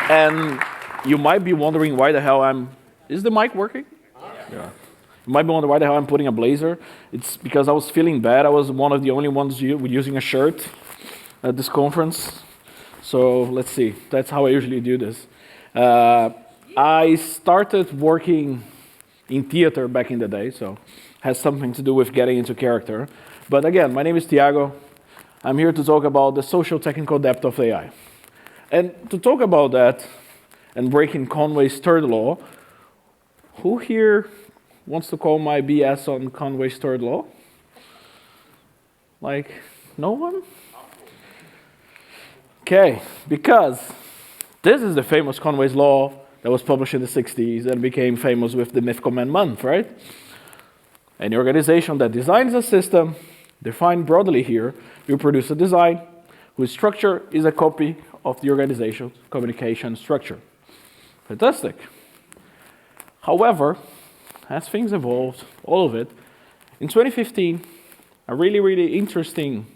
And you might be wondering why the hell is the mic working? Yeah. You might be wondering why the hell I'm putting a blazer. It's because I was feeling bad. I was one of the only ones using a shirt at this conference. So let's see, that's how I usually do this. I started working in theater back in the day, so has something to do with getting into character. But again, my name is Thiago. I'm here to talk about the sociotechnical depth of AI. And to talk about that and breaking Conway's third law, who here wants to call my BS on Conway's third law? Like, no one? Okay, because this is the famous Conway's law that was published in the 60s and became famous with the myth command month, right? Any organization that designs a system, defined broadly here, will produce a design whose structure is a copy of the organization's communication structure. Fantastic. However, as things evolved, all of it, in 2015, a really interesting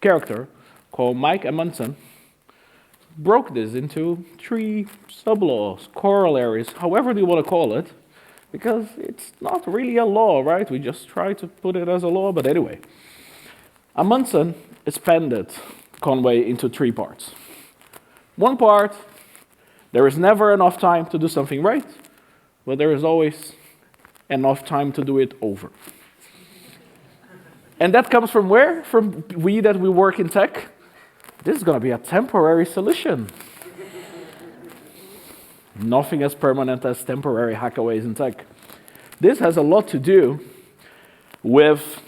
character called Mike Amundsen broke this into 3 sub-laws, corollaries, however you want to call it, because it's not really a law, right? We just try to put it as a law, but anyway. Amundsen expanded Conway into 3 parts. One part, there is never enough time to do something right, but there is always enough time to do it over. And that comes from where? From we that we work in tech. This is going to be a temporary solution. Nothing as permanent as temporary hackaways in tech. This has a lot to do with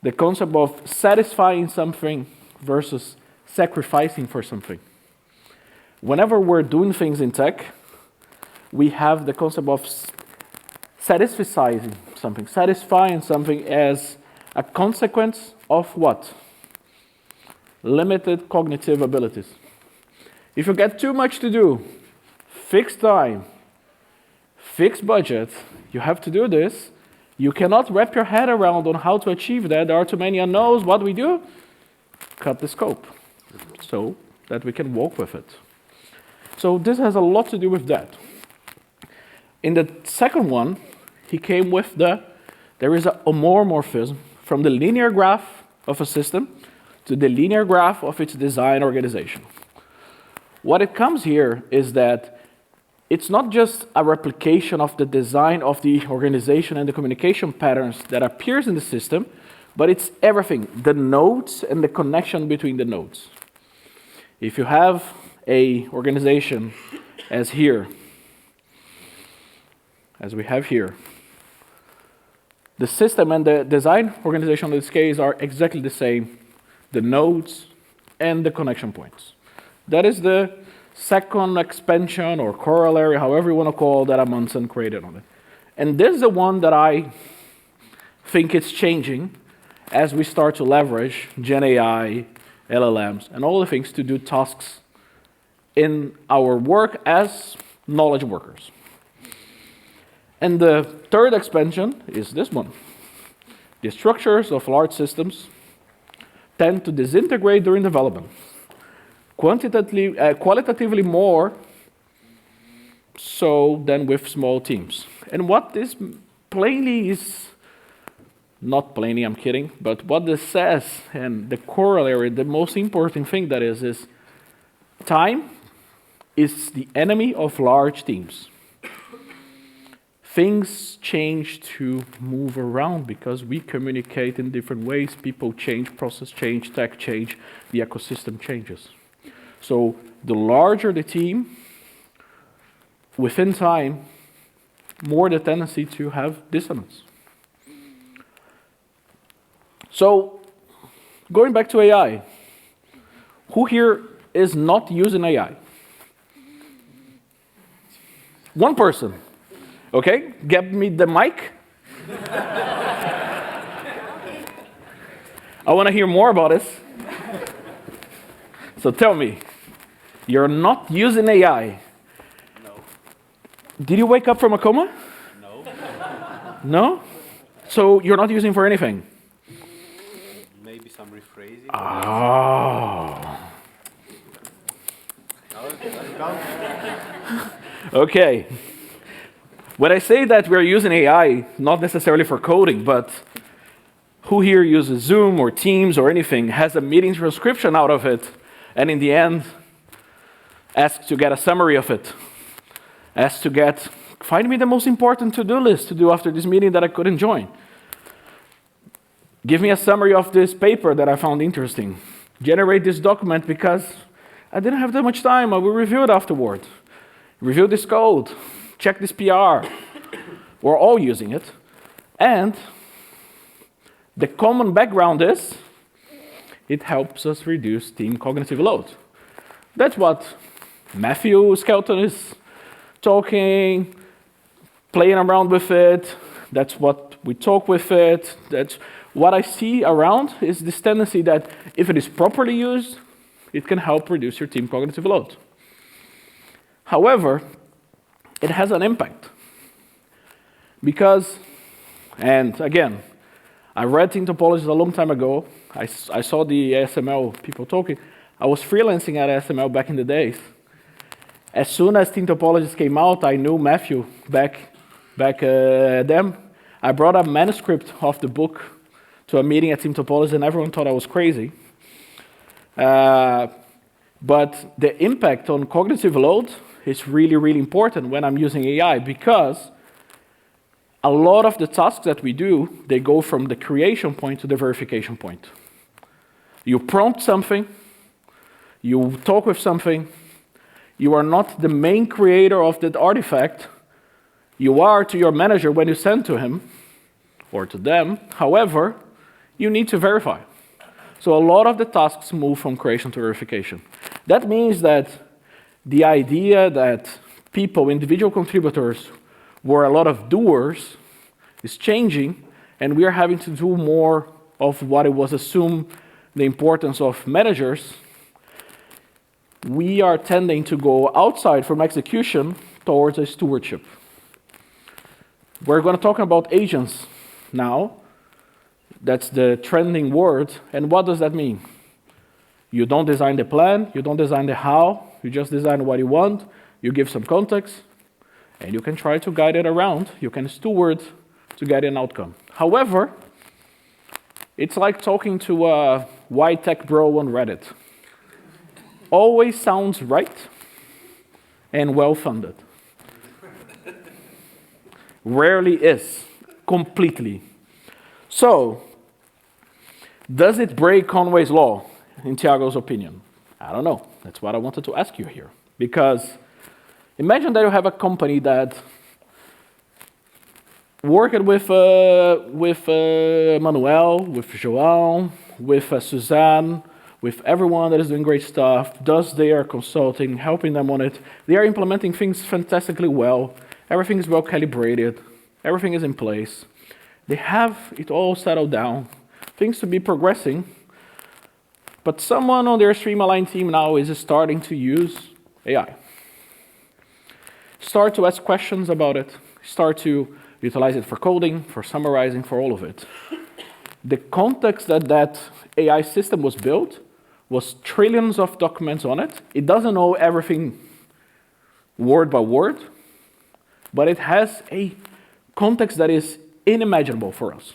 the concept of satisfying something versus sacrificing for something. Whenever we're doing things in tech, we have the concept of satisfying something as a consequence of what? Limited cognitive abilities. If you get too much to do, fixed time, fixed budget, you have to do this. You cannot wrap your head around on how to achieve that. There are too many unknowns. What do we do? Cut the scope so that we can walk with it. So this has a lot to do with that. In the second one, he came with there is a homomorphism from the linear graph of a system to the linear graph of its design organization. What it comes here is that it's not just a replication of the design of the organization and the communication patterns that appears in the system, but it's everything, the nodes and the connection between the nodes. If you have a organization as here, as we have here, the system and the design organization in this case are exactly the same, the nodes and the connection points. That is the second expansion or corollary, however you want to call that Amundsen created on it. And this is the one that I think it's changing as we start to leverage Gen AI, LLMs, and all the things to do tasks in our work as knowledge workers. And the third expansion is this one. The structures of large systems tend to disintegrate during development. Qualitatively more so than with small teams. And what this plainly is, not plainly, I'm kidding, but what this says, and the corollary, the most important thing that is time is the enemy of large teams. Things change to move around because we communicate in different ways. People change, process change, tech change, the ecosystem changes. So the larger the team, within time, more the tendency to have dissonance. So going back to AI, who here is not using AI? One person. Okay, get me the mic. I want to hear more about this. So tell me, you're not using AI? No. Did you wake up from a coma? No. No? So you're not using for anything? Maybe some rephrasing. Oh. No, Okay. When I say that we're using AI, not necessarily for coding, but who here uses Zoom or Teams or anything, has a meeting transcription out of it, and in the end, asks to get a summary of it, asks to get, find me the most important to-do list to do after this meeting that I couldn't join. Give me a summary of this paper that I found interesting. Generate this document because I didn't have that much time. I will review it afterward. Review this code. Check this PR. We're all using it. And the common background is it helps us reduce team cognitive load. That's what Matthew Skelton is talking, playing around with it. That's what we talk with it. That's what I see around is this tendency that if it is properly used, it can help reduce your team cognitive load. However, it has an impact. Because, and again, I read team topologies a long time ago. I saw the ASML people talking. I was freelancing at ASML back in the days. As soon as team topologies came out, I knew Matthew back then. I brought a manuscript of the book to a meeting at team topologies, and everyone thought I was crazy. But the impact on cognitive load is really, really important when I'm using AI, because a lot of the tasks that we do, they go from the creation point to the verification point. You prompt something, you talk with something, you are not the main creator of that artifact. You are to your manager when you send to him or to them. However, you need to verify. So a lot of the tasks move from creation to verification. That means that the idea that people, individual contributors, were a lot of doers is changing, and we are having to do more of what it was assumed the importance of managers. We are tending to go outside from execution towards a stewardship. We're going to talk about agents now. That's the trending word. And what does that mean? You don't design the plan, you don't design the how, you just design what you want, you give some context, and you can try to guide it around. You can steward to get an outcome. However, it's like talking to a white tech bro on Reddit. Always sounds right and well-funded. Rarely is, completely. So, does it break Conway's law, in Tiago's opinion? I don't know. That's what I wanted to ask you here. Because imagine that you have a company that worked with Manuel, with João, with Suzanne, with everyone that is doing great stuff, does their consulting, helping them on it. They are implementing things fantastically well. Everything is well calibrated. Everything is in place. They have it all settled down. Things to be progressing. But someone on their Streamline team now is starting to use AI. Start to ask questions about it. Start to utilize it for coding, for summarizing, for all of it. The context that that AI system was built was trillions of documents on it. It doesn't know everything word by word, but it has a context that is unimaginable for us.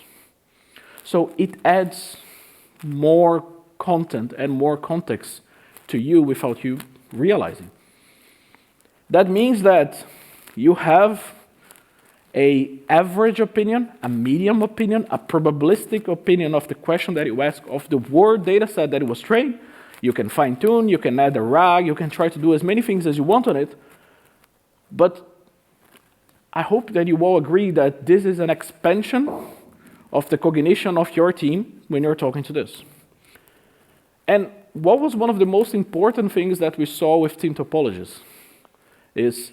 So it adds more content and more context to you without you realizing. That means that you have an average opinion, a medium opinion, a probabilistic opinion of the question that you ask, of the word data set that it was trained. You can fine-tune, you can add a RAG, you can try to do as many things as you want on it. But I hope that you all agree that this is an expansion of the cognition of your team when you're talking to this. And what was one of the most important things that we saw with team topologies is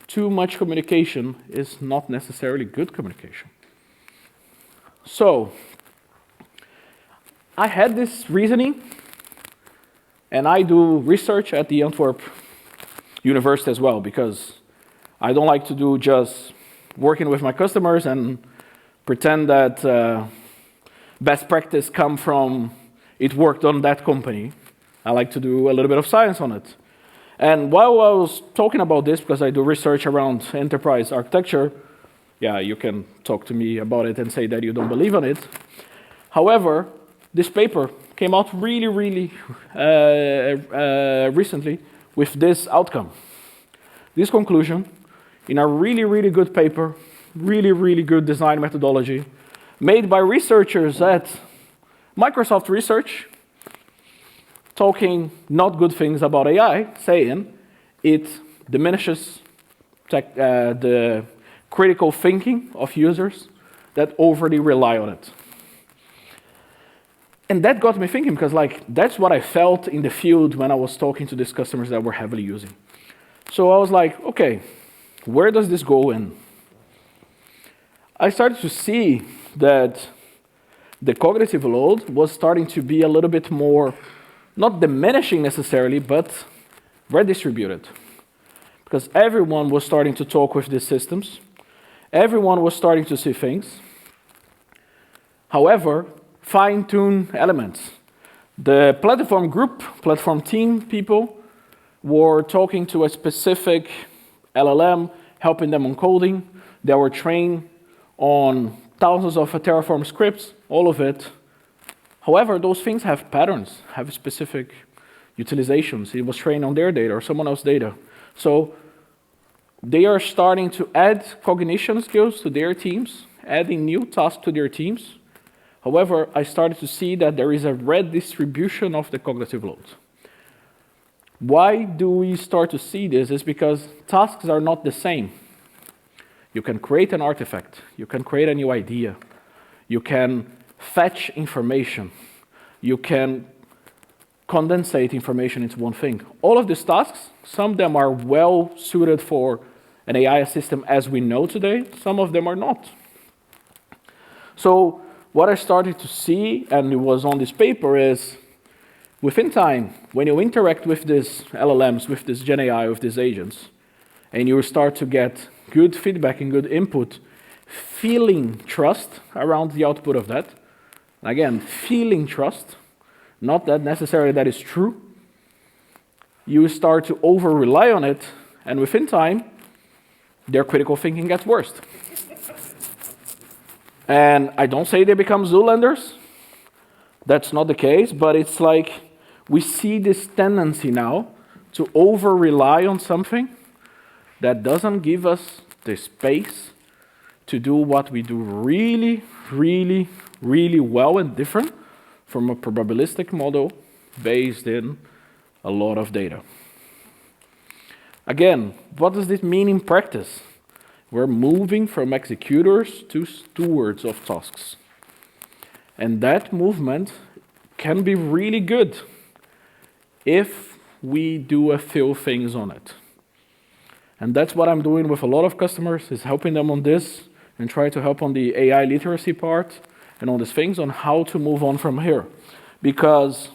too much communication is not necessarily good communication. So, I had this reasoning, and I do research at the Antwerp University as well, because I don't like to do just working with my customers and pretend that best practice come from it worked on that company. I like to do a little bit of science on it. And while I was talking about this, because I do research around enterprise architecture, yeah, you can talk to me about it and say that you don't believe in it. However, this paper came out really recently with this outcome. This conclusion, in a really good paper, really good design methodology, made by researchers at Microsoft Research, talking not good things about AI, saying it diminishes the critical thinking of users that overly rely on it. And that got me thinking, because that's what I felt in the field when I was talking to these customers that were heavily using. So I was like, okay, where does this go in? I started to see that the cognitive load was starting to be a little bit more, not diminishing necessarily, but redistributed. Because everyone was starting to talk with these systems. Everyone was starting to see things. However, fine-tune elements. The platform group, platform team people were talking to a specific LLM, helping them on coding. They were trained on thousands of Terraform scripts, all of it. However, those things have patterns, have specific utilizations. It was trained on their data or someone else's data. So they are starting to add cognition skills to their teams, adding new tasks to their teams. However, I started to see that there is a redistribution of the cognitive load. Why do we start to see this? It's because tasks are not the same. You can create an artifact. You can create a new idea. You can fetch information. You can condensate information into one thing. All of these tasks, some of them are well suited for an AI system as we know today. Some of them are not. So what I started to see, and it was on this paper, is within time, when you interact with these LLMs, with this Gen AI, with these agents, and you start to get good feedback and good input, feeling trust around the output of that. Again, feeling trust, not that necessarily that is true. You start to over-rely on it, and within time, their critical thinking gets worse. And I don't say they become Zoolanders. That's not the case, but it's like we see this tendency now to over-rely on something that doesn't give us the space to do what we do really well and different from a probabilistic model based in a lot of data. Again, what does this mean in practice? We're moving from executors to stewards of tasks. And that movement can be really good if we do a few things on it. And that's what I'm doing with a lot of customers, is helping them on this and try to help on the AI literacy part and on these things on how to move on from here. Because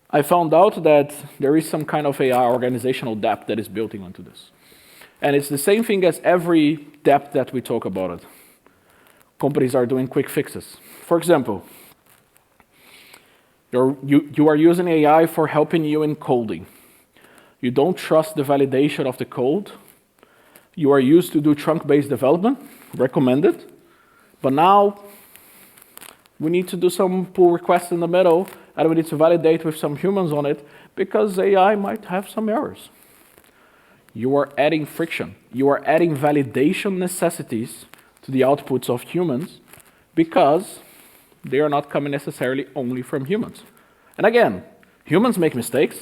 I found out that there is some kind of AI organizational debt that is built into this. And it's the same thing as every debt that we talk about it. Companies are doing quick fixes. For example, you are using AI for helping you in coding. You don't trust the validation of the code. You are used to do trunk-based development, recommended. But now, we need to do some pull requests in the middle, and we need to validate with some humans on it, because AI might have some errors. You are adding friction. You are adding validation necessities to the outputs of humans, because they are not coming necessarily only from humans. And again, humans make mistakes.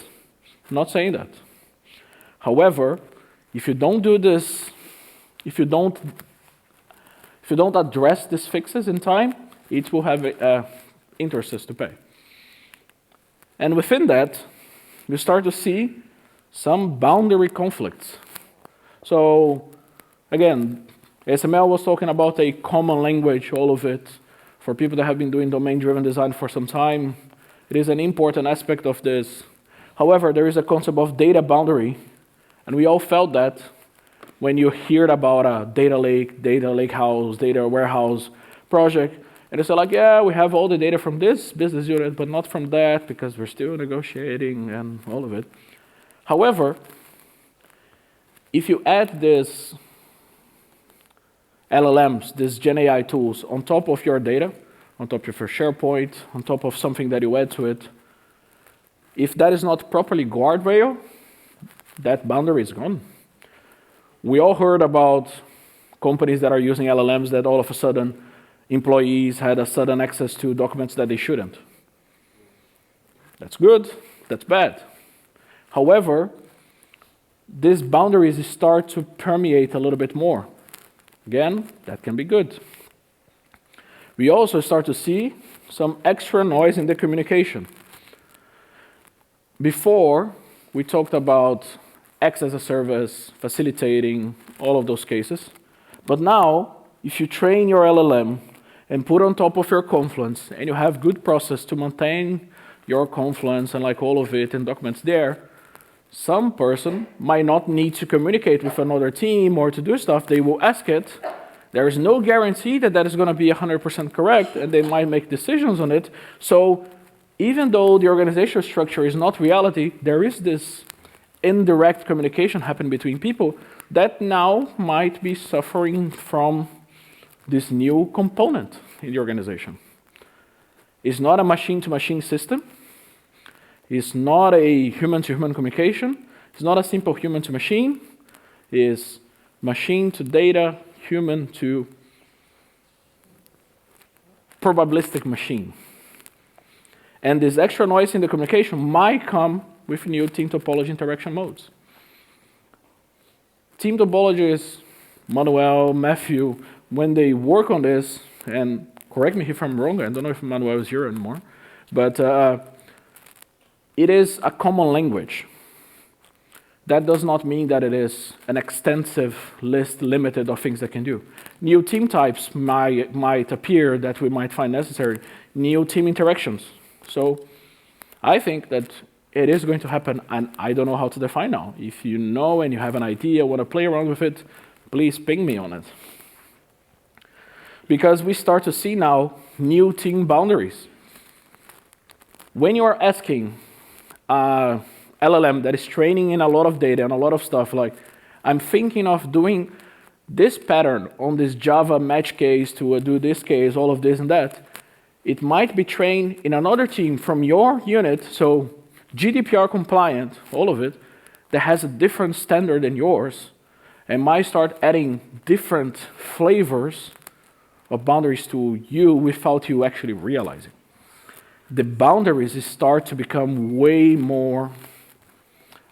I'm not saying that. However, if you don't do this, if you don't address these fixes in time, it will have interest to pay. And within that, you start to see some boundary conflicts. So, again, SML was talking about a common language, all of it. For people that have been doing domain-driven design for some time, it is an important aspect of this. However, there is a concept of data boundary, and we all felt that when you heard about a data lake house, data warehouse project, and it's like, yeah, we have all the data from this business unit, but not from that, because we're still negotiating and all of it. However, if you add this LLMs, these Gen AI tools, on top of your data, on top of your SharePoint, on top of something that you add to it, if that is not properly guardrailed, that boundary is gone. We all heard about companies that are using LLMs that all of a sudden employees had a sudden access to documents that they shouldn't. That's good, that's bad. However, these boundaries start to permeate a little bit more. Again, that can be good. We also start to see some extra noise in the communication. Before, we talked about X as a service, facilitating, all of those cases. But now, if you train your LLM and put on top of your Confluence, and you have good process to maintain your Confluence and like all of it and documents there, some person might not need to communicate with another team or to do stuff. They will ask it. There is no guarantee that that is going to be 100% correct, and they might make decisions on it. So even though the organizational structure is not reality, there is this indirect communication happening between people that now might be suffering from this new component in the organization. It's not a machine-to-machine system. It's not a human-to-human communication. It's not a simple human-to-machine. It's machine-to-data, human-to probabilistic machine. And this extra noise in the communication might come with new team topology interaction modes. Team topologists, Manuel, Matthew, when they work on this, and correct me if I'm wrong, I don't know if Manuel is here anymore, but it is a common language. That does not mean that it is an extensive list limited of things that can do. New team types might appear that we might find necessary. New team interactions. So I think that it is going to happen, and I don't know how to define now. If you know and you have an idea, want to play around with it, please ping me on it. Because we start to see now new team boundaries. When you are asking LLM that is training in a lot of data and a lot of stuff, like I'm thinking of doing this pattern on this Java match case to do this case, all of this and that, it might be trained in another team from your unit, so GDPR compliant, all of it, that has a different standard than yours, and might start adding different flavors of boundaries to you without you actually realizing. The boundaries start to become way more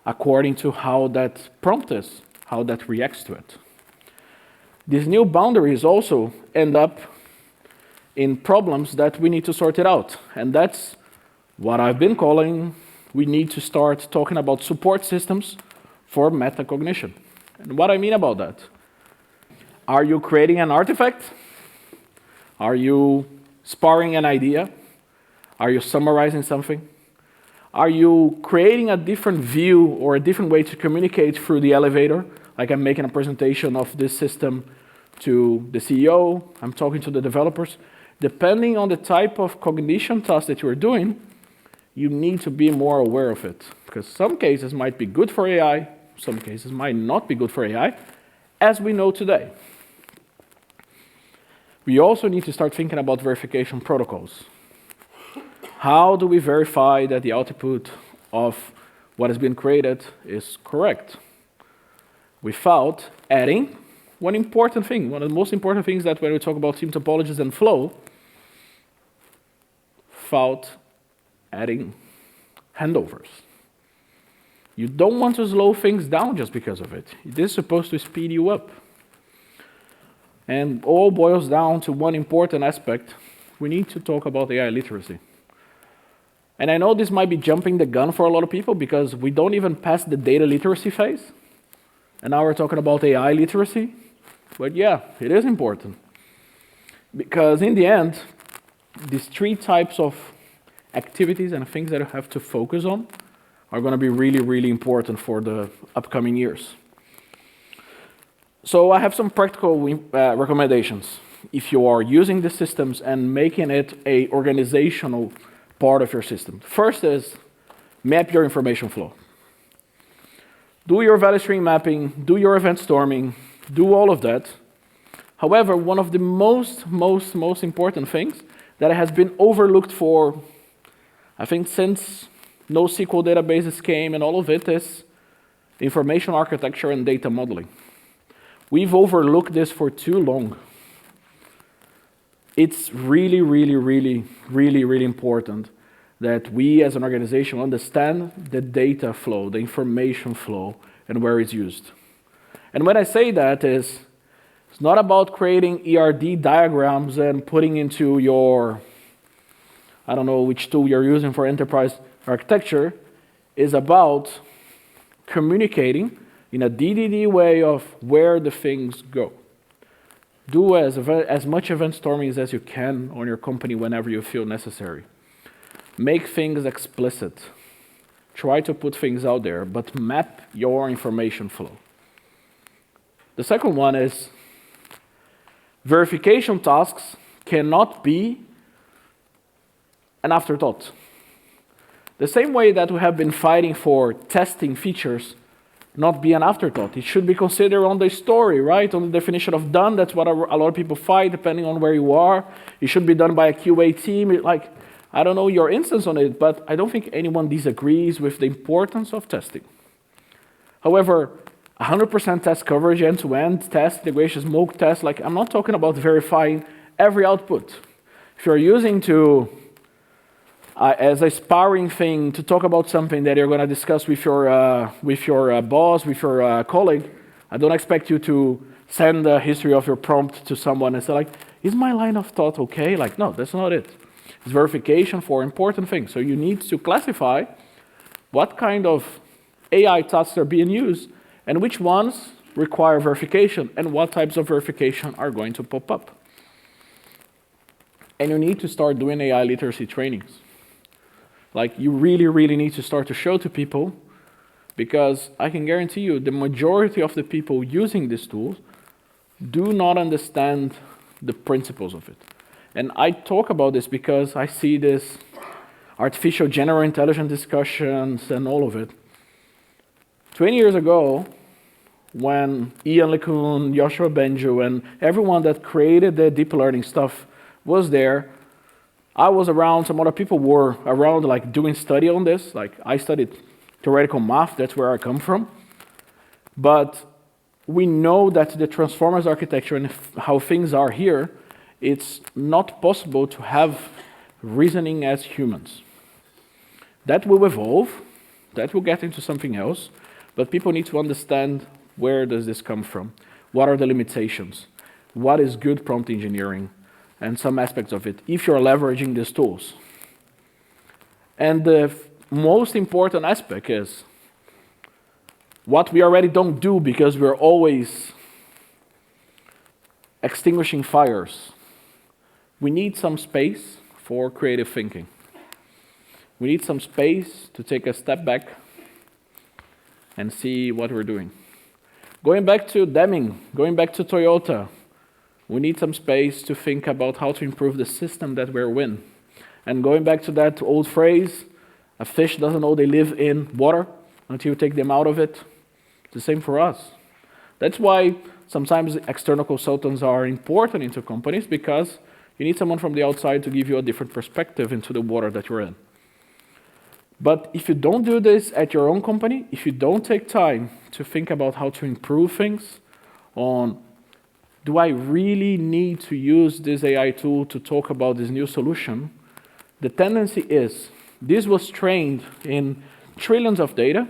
according to how that prompt is, how that reacts to it. These new boundaries also end up in problems that we need to sort it out. And that's what I've been calling, we need to start talking about support systems for metacognition. And what I mean about that, are you creating an artifact? Are you sparring an idea? Are you summarizing something? Are you creating a different view or a different way to communicate through the elevator? Like I'm making a presentation of this system to the CEO, I'm talking to the developers. Depending on the type of cognition task that you're doing, you need to be more aware of it. Because some cases might be good for AI, some cases might not be good for AI, as we know today. We also need to start thinking about verification protocols. How do we verify that the output of what has been created is correct? Without adding one important thing, one of the most important things that when we talk about team topologies and flow, without adding handovers. You don't want to slow things down just because of it. It is supposed to speed you up. And all boils down to one important aspect. We need to talk about AI literacy. And I know this might be jumping the gun for a lot of people because we don't even pass the data literacy phase. And now we're talking about AI literacy. But yeah, it is important. Because in the end, these three types of activities and things that you have to focus on are going to be really, really important for the upcoming years. So I have some practical recommendations if you are using the systems and making it an organizational part of your system. First is map your information flow. do your value stream mapping, do your event storming, do all of that. However, one of the most important things that has been overlooked for, I think, since NoSQL databases came and all of it is information architecture and data modeling. We've overlooked this for too long. It's really important that we as an organization understand the data flow, the information flow, and where it's used. And when I say that is, it's not about creating ERD diagrams and putting into your, I don't know which tool you're using for enterprise architecture, is about communicating in a DDD way of where the things go. Do as much event storming as you can on your company whenever you feel necessary. Make things explicit. Try to put things out there, but map your information flow. The second one is verification tasks cannot be an afterthought. The same way that we have been fighting for testing features not be an afterthought. It should be considered on the story, right? On the definition of done. That's what a lot of people fight, depending on where you are. It should be done by a QA team. Like, I don't know your instance on it, but I don't think anyone disagrees with the importance of testing. However, 100% test coverage, end-to-end test, integration, smoke test, like I'm not talking about verifying every output. If you're using to, as a sparring thing to talk about something that you're going to discuss with your boss, with your colleague, I don't expect you to send the history of your prompt to someone and say like, is my line of thought okay? Like, no, that's not it. It's verification for important things. So you need to classify what kind of AI tasks are being used and which ones require verification and what types of verification are going to pop up. And you need to start doing AI literacy trainings. Like, you really need to start to show to people, because I can guarantee you the majority of the people using these tools do not understand the principles of it. And I talk about this because I see this artificial general intelligence discussions and all of it. 20 years ago, when Ian LeCun, Joshua Benju, and everyone that created the deep learning stuff was there, I was around, some other people were around, like doing study on this. Like, I studied theoretical math, that's where I come from. But we know that the transformers architecture and how things are here, it's not possible to have reasoning as humans. That will evolve, that will get into something else, but people need to understand, where does this come from? What are the limitations? What is good prompt engineering? And some aspects of it, if you're leveraging these tools. And the most important aspect is what we already don't do, because we're always extinguishing fires. We need some space for creative thinking. We need some space to take a step back and see what we're doing. Going back to Deming, going back to Toyota, we need some space to think about how to improve the system that we're in. And going back to that old phrase, a fish doesn't know they live in water until you take them out of it. It's the same for us. That's why sometimes external consultants are important into companies, because you need someone from the outside to give you a different perspective into the water that you're in. But if you don't do this at your own company, if you don't take time to think about how to improve things on, do I really need to use this AI tool to talk about this new solution? The tendency is, this was trained in trillions of data.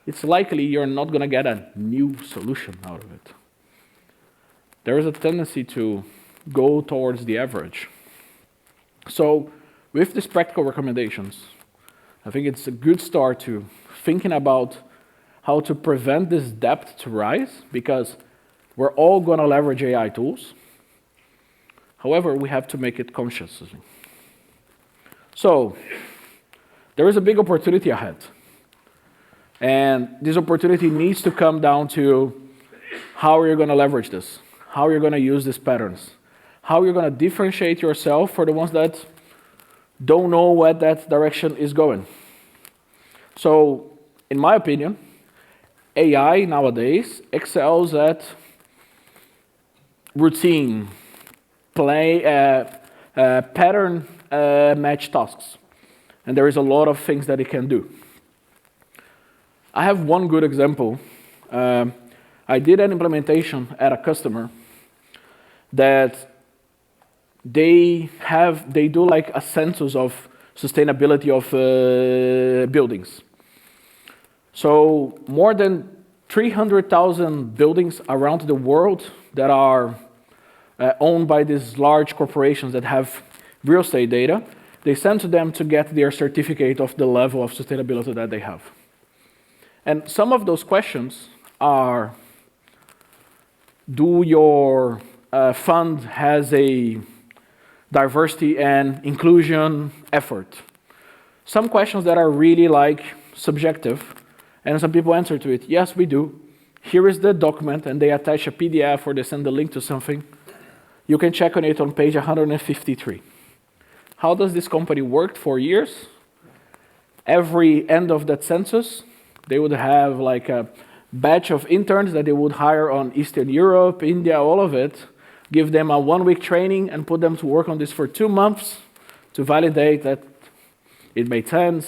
It's likely you're not going to get a new solution out of it. There is a tendency to go towards the average. So with these practical recommendations, I think it's a good start to thinking about how to prevent this debt to rise, because we're all going to leverage AI tools. However, we have to make it consciously. So, there is a big opportunity ahead. And this opportunity needs to come down to how are you going to leverage this? How are you going to use these patterns? How are you going to differentiate yourself for the ones that don't know where that direction is going? So, in my opinion, AI nowadays excels at routine, pattern match tasks. And there is a lot of things that it can do. I have one good example. I did an implementation at a customer that they do like a census of sustainability of buildings. So more than 300,000 buildings around the world that are owned by these large corporations that have real estate data, they send to them to get their certificate of the level of sustainability that they have. And some of those questions are, do your fund has a diversity and inclusion effort? Some questions that are really like subjective, and some people answer to it, yes, we do. Here is the document, and they attach a PDF or they send a link to something. You can check on it on page 153. How does this company work for years? Every end of that census, they would have like a batch of interns that they would hire on Eastern Europe, India, all of it, give them a 1-week training and put them to work on this for 2 months to validate that it made sense.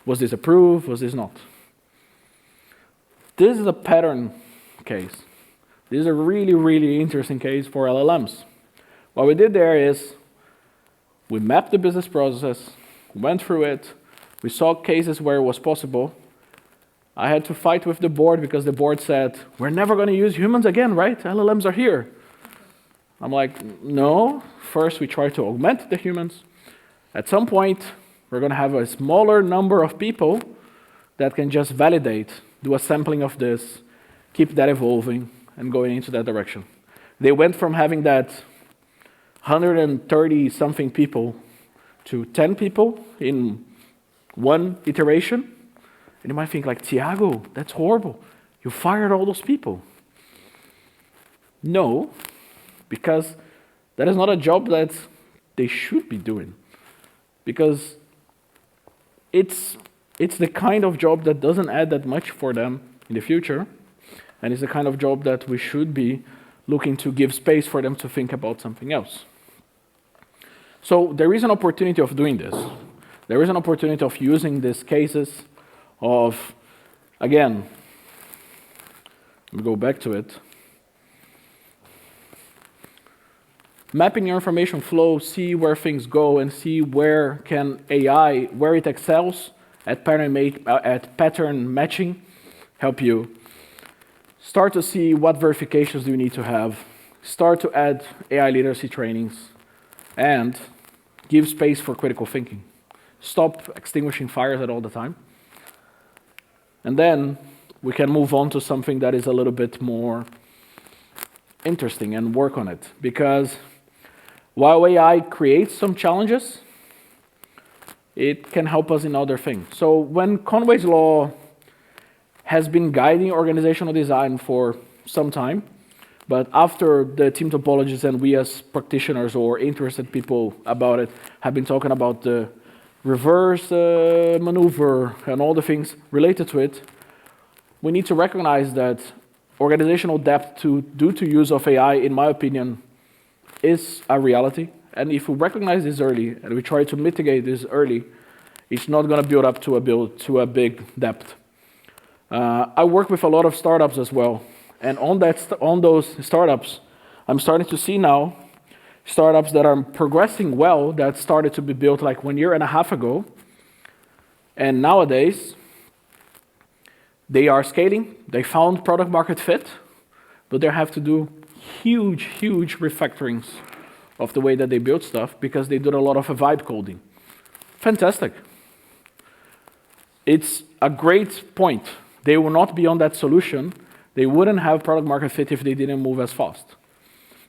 Was this approved? Was this not? This is a pattern case. This is a really, really interesting case for LLMs. What we did there is we mapped the business process, went through it, we saw cases where it was possible. I had to fight with the board because the board said, we're never going to use humans again, right? LLMs are here. I'm like, no. First, we try to augment the humans. At some point, we're going to have a smaller number of people that can just validate, do a sampling of this, keep that evolving, and going into that direction. They went from having that 130-something people to 10 people in one iteration. And you might think like, Tiago, that's horrible. You fired all those people. No, because that is not a job that they should be doing. Because it's the kind of job that doesn't add that much for them in the future. And it's the kind of job that we should be looking to give space for them to think about something else. So there is an opportunity of doing this. There is an opportunity of using these cases of, again, let me go back to it. Mapping your information flow, see where things go, and see where can AI, where it excels at pattern matching, help you. Start to see what verifications do you need to have. Start to add AI literacy trainings, and give space for critical thinking. Stop extinguishing fires at all the time. And then we can move on to something that is a little bit more interesting and work on it. Because while AI creates some challenges, it can help us in other things. So when Conway's law has been guiding organizational design for some time, but after the team topologists and we as practitioners or interested people about it have been talking about the reverse maneuver and all the things related to it, we need to recognize that organizational depth due to use of AI, in my opinion, is a reality. And if we recognize this early and we try to mitigate this early, it's not going to build up to a big depth. I work with a lot of startups as well. And on those startups, I'm starting to see now startups that are progressing well that started to be built like 1.5 years ago. And nowadays, they are scaling. They found product market fit, but they have to do huge, huge refactorings of the way that they build stuff because they did a lot of vibe coding. Fantastic. It's a great point. They will not be on that solution. They wouldn't have product market fit if they didn't move as fast.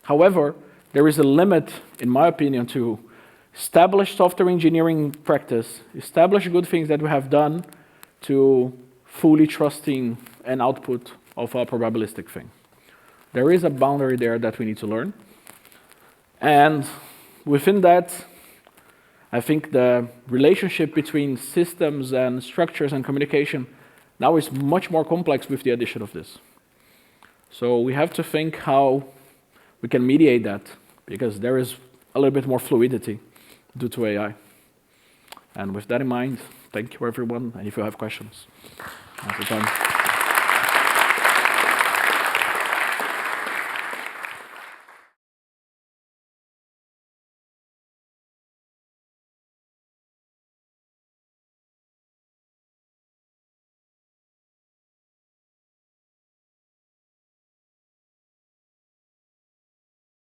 However, there is a limit, in my opinion, to establish software engineering practice, establish good things that we have done to fully trusting an output of a probabilistic thing. There is a boundary there that we need to learn. And within that, I think the relationship between systems and structures and communication Now it's much more complex with the addition of this. So we have to think how we can mediate that, because there is a little bit more fluidity due to AI. And with that in mind, thank you everyone, and if you have questions, now's the time.